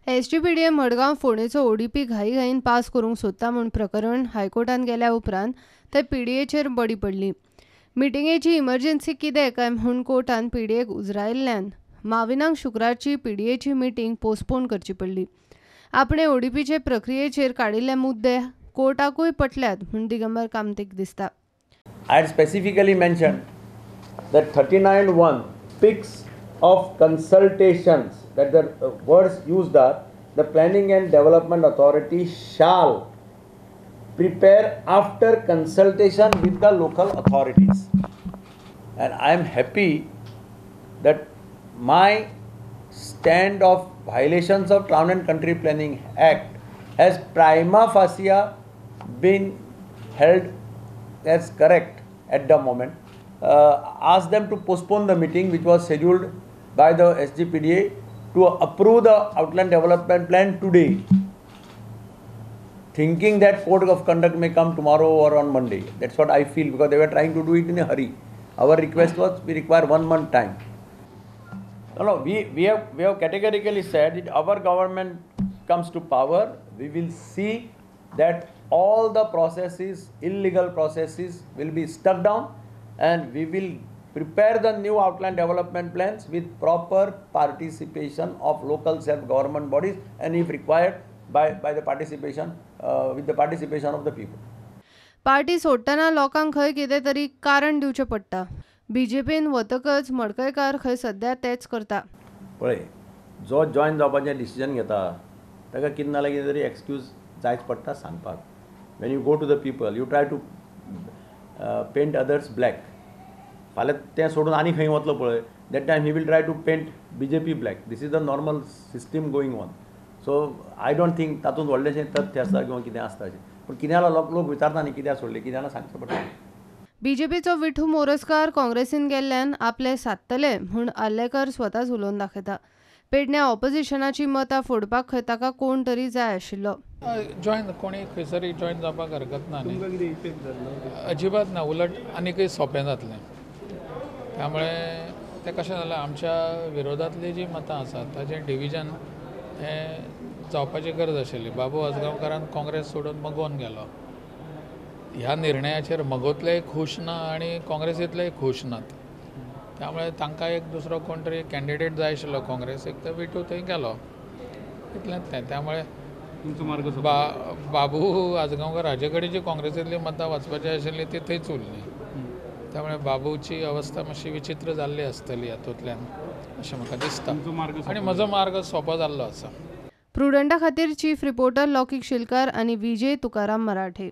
SGPDA Madgaon फोंडेचो ODP घाईघाईन pass करूंक सोदता म्हूण प्रकरण हायकोर्टान गेल्या उपरांत ते पीडीएचेर बडी पडली. मिटिंगेची इमर्जन्सी कितें काय म्हूण कोर्टान पीडीएक उजरायिल्ल्यान माविनाक शुक्रारची पीडीएची मिटींग पोस्टपोन करची पडली. आपणे ओडीपीचे प्रक्रियेचेर काडिल्ले मुद्दे कोर्टाकूय पटल्यात म्हूण दिगंबर कामतीक दिसता. I had specifically mentioned that 39(1) speaks of consultations, that the words used are the Planning and Development Authority shall prepare after consultation with the local authorities. And I am happy that my stand of violations of Town and Country Planning Act has prima facie been held as correct at the moment. Ask them to postpone the meeting which was scheduled by the SGPDA to approve the outline development plan today, thinking that code of conduct may come tomorrow or on Monday. That's what I feel, because they were trying to do it in a hurry. Our request was we require 1 month time. No, we have categorically said that our government comes to power, we will see that all the processes, illegal processes will be stuck down, and we will prepare the new outline development plans with proper participation of local self-government bodies, and if required by the participation with the participation of the people. Party सोडटना लोकांक खंय कितें तरी कारण दिवचें पडटा. बीजेपीन वतकच मडकयकार खंय सध्या तेच करता. पळय, जो जॉयन जावपाचें डिसिजन घेता ताका कितें ना कितें तरी एक्सक्यूज जायच पडटा सांगपाक. when you go to the people, you try to paint others black. फाल्यां तें सोडून आनी खंय वतलो पळय, that time he will try to paint BJP black. This is the normal system going on. So I don't think तातूंत व्हडलेशें तथ्य आसा किंवा कितें आसता अशें. पूण कित्याक लोक विचारता न्ही कित्याक सोडले, कित्याक सांगचें पडटा. बीजेपीचो विठू मोरजकार काँग्रेसीन गेल्ल्यान आपले सादतले म्हूण आर्लेकर स्वताच उलोवन दाखयता. पेडण्या ऑपोजिशनाची मतां फोडपाक खंय ताका कोण तरी जाय आशिल्लो. जॉयन कोणी खंयसरी जॉयन जावपाक हरकत ना न्ही, अजिबात ना, उलट आनीकय सोंपें जातलें. त्यामुळे तें कशें जालें, आमच्या विरोधांतली जी मतां आसात ताचें डिविजन हें जावपाची गरज आशिल्ली. बाबू आजगांवकारान काँग्रेस सोडून मगोवन गेलो. ह्या निर्णयाचेर मगोतलेय खूश ना आनी काँग्रेसींतलेय खूश नात. त्यामुळे तांकां एक दुसरो कोण तरी कॅन्डिडेट जाय आशिल्लो काँग्रेसीक, तर विठू थंय गेलो, इतलेंच तें. त्यामुळे बाबू आजगांवकार हाजे कडेन जी काँग्रेसींतली मतां वचपाची आशिल्ली ती थंयच उरली. त्यामुळे बाबूची अवस्था मातशी विचित्र जाल्ली आसतली हातूंतल्यान अशें म्हाका दिसता, आनी म्हजो मार्ग सोंपो जाल्लो आसा. प्रुडंटा खातीर चीफ रिपोर्टर लौकीक शिलकार आनी विजय तुकाराम मराठे.